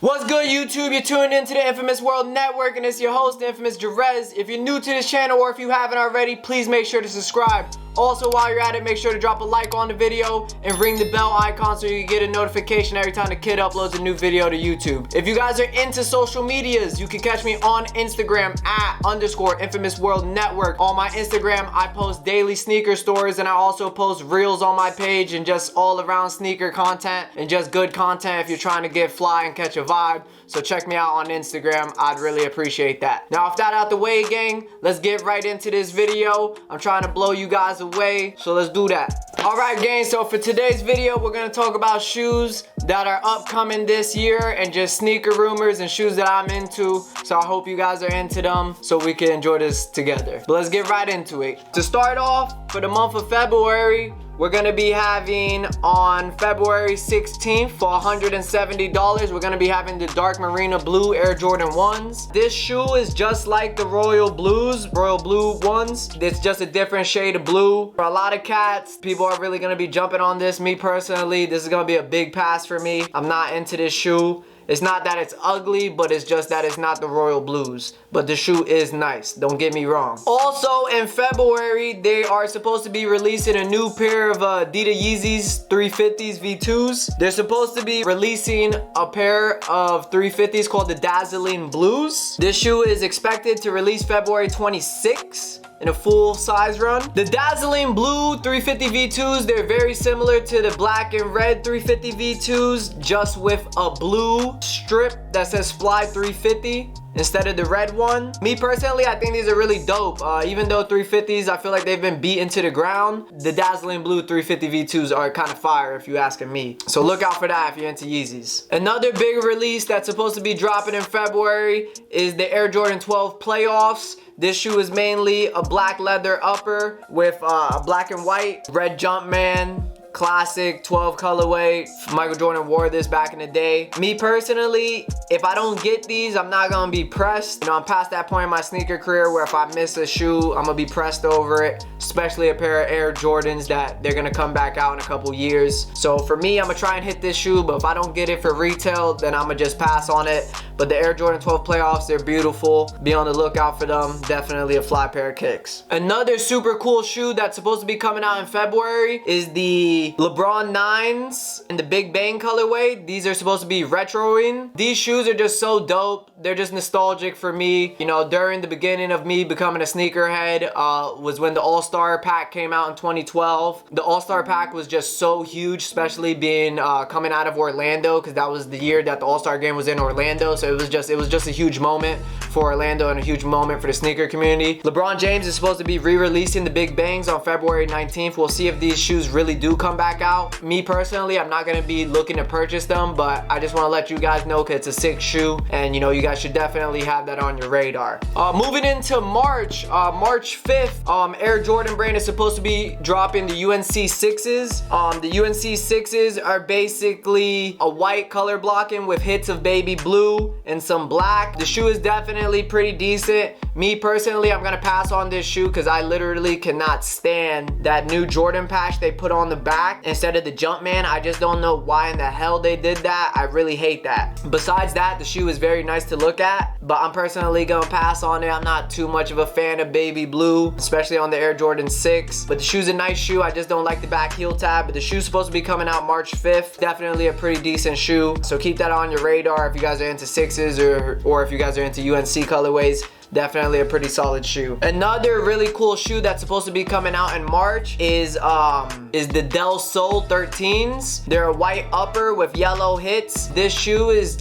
What's good, YouTube? You're tuned into the Infamous World Network, and it's your host, Infamous Jerez. If you're new to this channel, or if you haven't already, please make sure to subscribe. Also, while you're at it, make sure to drop a like on the video and ring the bell icon so you can get a notification every time the kid uploads a new video to YouTube. If you guys are into social medias, you can catch me on Instagram at _InfamousWorldNetwork. On my Instagram, I post daily sneaker stories, and I also post reels on my page and just all around sneaker content and just good content if you're trying to get fly and catch a vibe. So check me out on Instagram. I'd really appreciate that. Now, with that out the way, gang, let's get right into this video. I'm trying to blow you guys away, so let's do that. All right, gang, so for today's video, we're gonna talk about shoes that are upcoming this year and just sneaker rumors and shoes that I'm into. So I hope you guys are into them so we can enjoy this together. But let's get right into it. To start off, for the month of February, we're gonna be having on February 16th for $170. We're gonna be having the dark marina blue Air Jordan 1s. This shoe is just like the royal blue ones. It's just a different shade of blue. For a lot of cats, people are really gonna be jumping on this. Me personally, this is gonna be a big pass for me. I'm not into this shoe. It's not that it's ugly, but it's just that it's not the royal blues. But the shoe is nice, don't get me wrong. Also in February, they are supposed to be releasing a new pair of Adidas Yeezys 350s V2s. They're supposed to be releasing a pair of 350s called the Dazzling Blues. This shoe is expected to release February 26th. In a full size run. The Dazzling Blue 350 V2s, they're very similar to the black and red 350 V2s, just with a blue strip that says Fly 350 instead of the red one. Me personally, I think these are really dope. Even though 350s, I feel like they've been beaten to the ground, the Dazzling Blue 350 V2s are kind of fire if you're asking me. So look out for that if you're into Yeezys. Another big release that's supposed to be dropping in February is the Air Jordan 12 Playoffs. This shoe is mainly a black leather upper with a black and white red Jumpman. Classic 12 colorway. Michael Jordan wore this back in the day. Me personally, if I don't get these, I'm not gonna be pressed. You know, I'm past that point in my sneaker career where if I miss a shoe, I'm gonna be pressed over it. Especially a pair of Air Jordans that they're gonna come back out in a couple years. So for me, I'm gonna try and hit this shoe, but if I don't get it for retail, then I'm gonna just pass on it. But the Air Jordan 12 Playoffs, they're beautiful. Be on the lookout for them. Definitely a fly pair of kicks. Another super cool shoe that's supposed to be coming out in February is the Lebron 9s in the Big Bang colorway. These are supposed to be retroing. These shoes are just so dope. They're just nostalgic for me. You know, during the beginning of me becoming a sneakerhead was when the All-Star pack came out in 2012. The All-Star pack was just so huge, especially being coming out of Orlando, because that was the year that the All-Star game was in Orlando. So it was just a huge moment for Orlando and a huge moment for the sneaker community. LeBron James is supposed to be re-releasing the Big Bangs on February 19th. We'll see if these shoes really do come back out. Me personally, I'm not gonna be looking to purchase them, but I just want to let you guys know because it's a sick shoe, and you know, you guys should definitely have that on your radar. Moving into March 5th, Air Jordan brand is supposed to be dropping the UNC 6s. The UNC 6s are basically a white color blocking with hits of baby blue and some black. The shoe is definitely pretty decent. Me personally, I'm gonna pass on this shoe because I literally cannot stand that new Jordan patch they put on the back instead of the Jumpman. I just don't know why in the hell they did that. I really hate that. Besides that, the shoe is very nice to look at, but I'm personally gonna pass on it. I'm not too much of a fan of baby blue, especially on the Air Jordan 6, but the shoe's a nice shoe. I just don't like the back heel tab, but the shoe's supposed to be coming out March 5th. Definitely a pretty decent shoe, so keep that on your radar if you guys are into 6s or if you guys are into UNC colorways. Definitely a pretty solid shoe. Another really cool shoe that's supposed to be coming out in March is the Dell Sol 13s. They're a white upper with yellow hits. This shoe is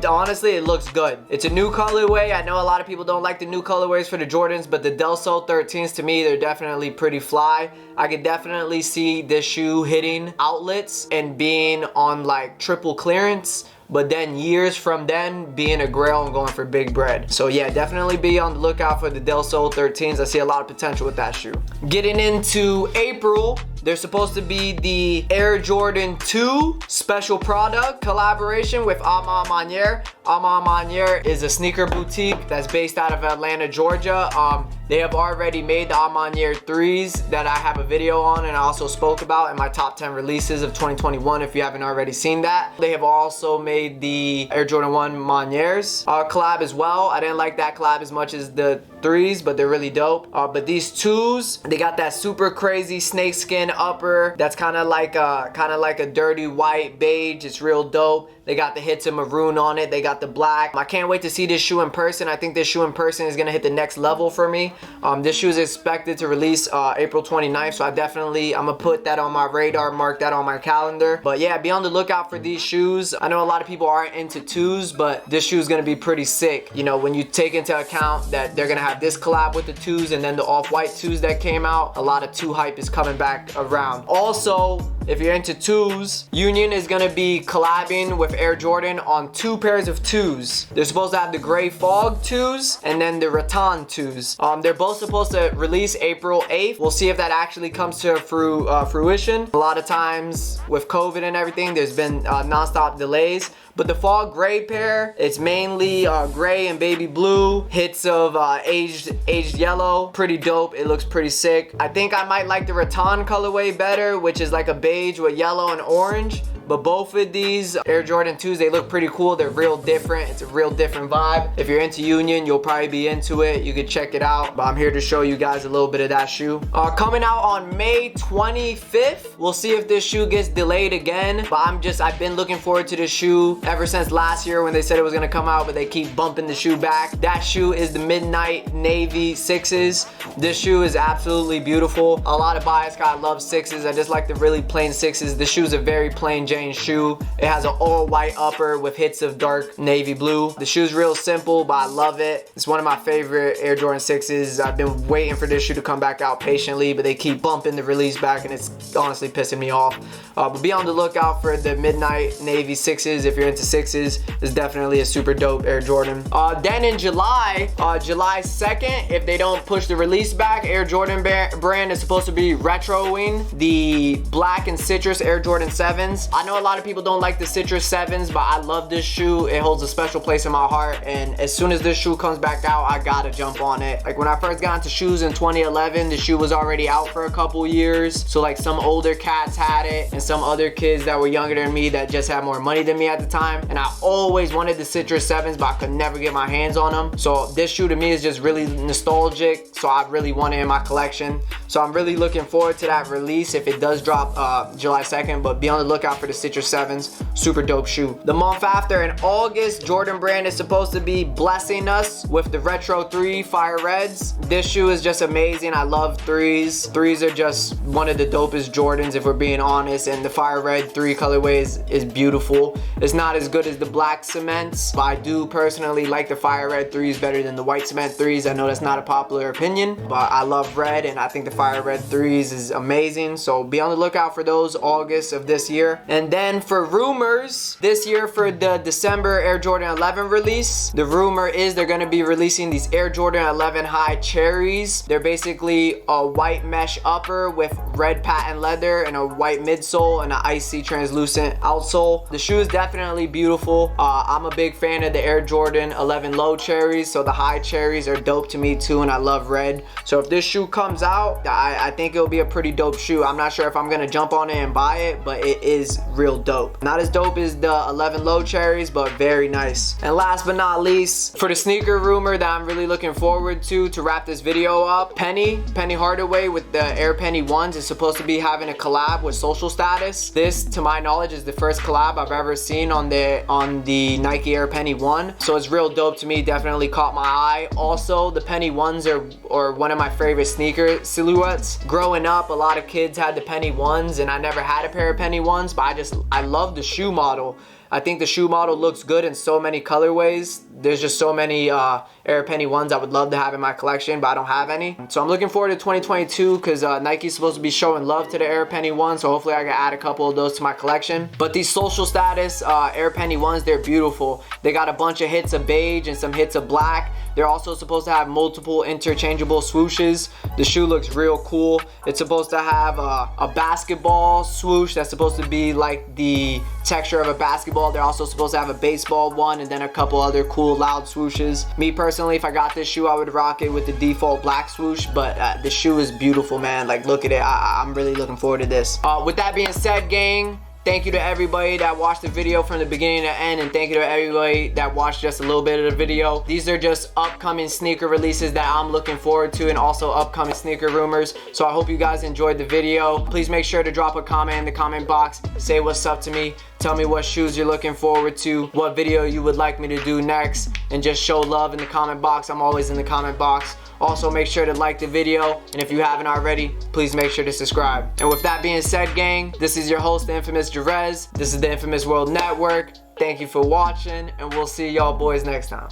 honestly, it looks good. It's a new colorway. I know a lot of people don't like the new colorways for the Jordans, but the Dell Sol 13s, to me, they're definitely pretty fly. I could definitely see this shoe hitting outlets and being on like triple clearance, but then years from then being a grail and going for big bread. So yeah, definitely be on the lookout for the Dell Sol 13s. I see a lot of potential with that shoe. Getting into April, They're supposed to be the Air Jordan 2 special product collaboration with Ama Manier. Ama Manier is a sneaker boutique that's based out of Atlanta, Georgia. They have already made the Amanier 3s that I have a video on and I also spoke about in my top 10 releases of 2021 if you haven't already seen that. They have also made the Air Jordan 1 Maniers collab as well. I didn't like that collab as much as the 3s, but they're really dope. But these 2s, they got that super crazy snakeskin upper that's kind of like a dirty white beige. It's real dope. They got the hits of maroon on it. They got the black. I can't wait to see this shoe in person. I think this shoe in person is gonna hit the next level for me. This shoe is expected to release April 29th, so I'm gonna put that on my radar, mark that on my calendar. But yeah, be on the lookout for these shoes. I know a lot of people aren't into 2s, but this shoe is gonna be pretty sick. You know, when you take into account that they're gonna have this collab with the 2s and then the off-white 2s that came out, a lot of 2 hype is coming back around. Also, if you're into 2s, Union is gonna be collabing with Air Jordan on 2 pairs of 2s. They're supposed to have the Gray Fog 2s and then the Rattan 2s. They're both supposed to release April 8th. We'll see if that actually comes to fruition. A lot of times with COVID and everything, there's been non-stop delays. But the Fog Gray pair, it's mainly gray and baby blue, hits of aged yellow. Pretty dope. It looks pretty sick. I think I might like the Rattan colorway better, which is like a beige with yellow and orange. But both of these Air Jordan 2s, they look pretty cool. They're real different. It's a real different vibe. If you're into Union, you'll probably be into it. You can check it out. But I'm here to show you guys a little bit of that shoe. Coming out on May 25th. We'll see if this shoe gets delayed again. But I've been looking forward to this shoe ever since last year when they said it was gonna come out, but they keep bumping the shoe back. That shoe is the Midnight Navy 6s. This shoe is absolutely beautiful. A lot of bias guy loves 6s. I just like the really plain 6s. This shoe is a very plain shoe. It has an all white upper with hits of dark navy blue. The shoe's real simple, but I love it. It's one of my favorite Air Jordan 6s. I've been waiting for this shoe to come back out patiently, but they keep bumping the release back and it's honestly pissing me off. But be on the lookout for the Midnight Navy 6s if you're into 6s. It's definitely a super dope Air Jordan. Then in July 2nd, if they don't push the release back, Air Jordan brand is supposed to be retroing the black and citrus Air Jordan 7s. I know a lot of people don't like the citrus 7s, but I love this shoe. It holds a special place in my heart, and as soon as this shoe comes back out, I gotta jump on it. Like when I first got into shoes in 2011, the shoe was already out for a couple years, so like some older cats had it and some other kids that were younger than me that just had more money than me at the time, and I always wanted the citrus 7s, but I could never get my hands on them. So this shoe to me is just really nostalgic, so I really want it in my collection. So I'm really looking forward to that release if it does drop July 2nd, but be on the lookout for the citrus 7s. Super dope shoe. The month after, in August, Jordan brand is supposed to be blessing us with the Retro 3 Fire Reds. This shoe is just amazing. I love 3s. 3s are just one of the dopest Jordans if we're being honest, and the Fire Red 3 colorway is beautiful. It's not as good as the black cements, but I do personally like the Fire Red 3s better than the white cement 3s. I know that's not a popular opinion, but I love red and I think the Fire Red 3s is amazing. So be on the lookout for those August of this year. And then for rumors, this year for the December Air Jordan 11 release, the rumor is they're going to be releasing these Air Jordan 11 High Cherries. They're basically a white mesh upper with red patent leather and a white midsole and an icy translucent outsole. The shoe is definitely beautiful. I'm a big fan of the Air Jordan 11 Low Cherries, so the High Cherries are dope to me too, and I love red. So if this shoe comes out, I think it'll be a pretty dope shoe. I'm not sure if I'm going to jump on it and buy it, but it is real dope. Not as dope as the 11 Low Cherries, but very nice. And last but not least, for the sneaker rumor that I'm really looking forward to wrap this video up, Penny Hardaway with the Air Penny 1s is supposed to be having a collab with Social Status. This, to my knowledge, is the first collab I've ever seen on the Nike Air Penny 1. So it's real dope to me, definitely caught my eye. Also, the Penny 1s are one of my favorite sneaker silhouettes. Growing up, a lot of kids had the Penny 1s and I never had a pair of Penny 1s, but I love the shoe model. I think the shoe model looks good in so many colorways. There's just so many Air Penny ones I would love to have in my collection, but I don't have any. So I'm looking forward to 2022 because Nike's supposed to be showing love to the Air Penny ones, so hopefully I can add a couple of those to my collection. But these social status Air Penny ones, they're beautiful. They got a bunch of hits of beige and some hits of black. They're also supposed to have multiple interchangeable swooshes. The shoe looks real cool. It's supposed to have a basketball swoosh that's supposed to be like the texture of a basketball. They're also supposed to have a baseball one and then a couple other cool loud swooshes. Me personally, if I got this shoe, I would rock it with the default black swoosh, but the shoe is beautiful, man. Like, look at it. I'm really looking forward to this. With that being said, gang, thank you to everybody that watched the video from the beginning to end, and thank you to everybody that watched just a little bit of the video. These are just upcoming sneaker releases that I'm looking forward to, and also upcoming sneaker rumors. So I hope you guys enjoyed the video. Please make sure to drop a comment in the comment box. Say what's up to me. Tell me what shoes you're looking forward to, what video you would like me to do next, and just show love in the comment box. I'm always in the comment box. Also, make sure to like the video, and if you haven't already, please make sure to subscribe. And with that being said, gang, this is your host, the infamous Jerez. This is the Infamous World Network. Thank you for watching, and we'll see y'all boys next time.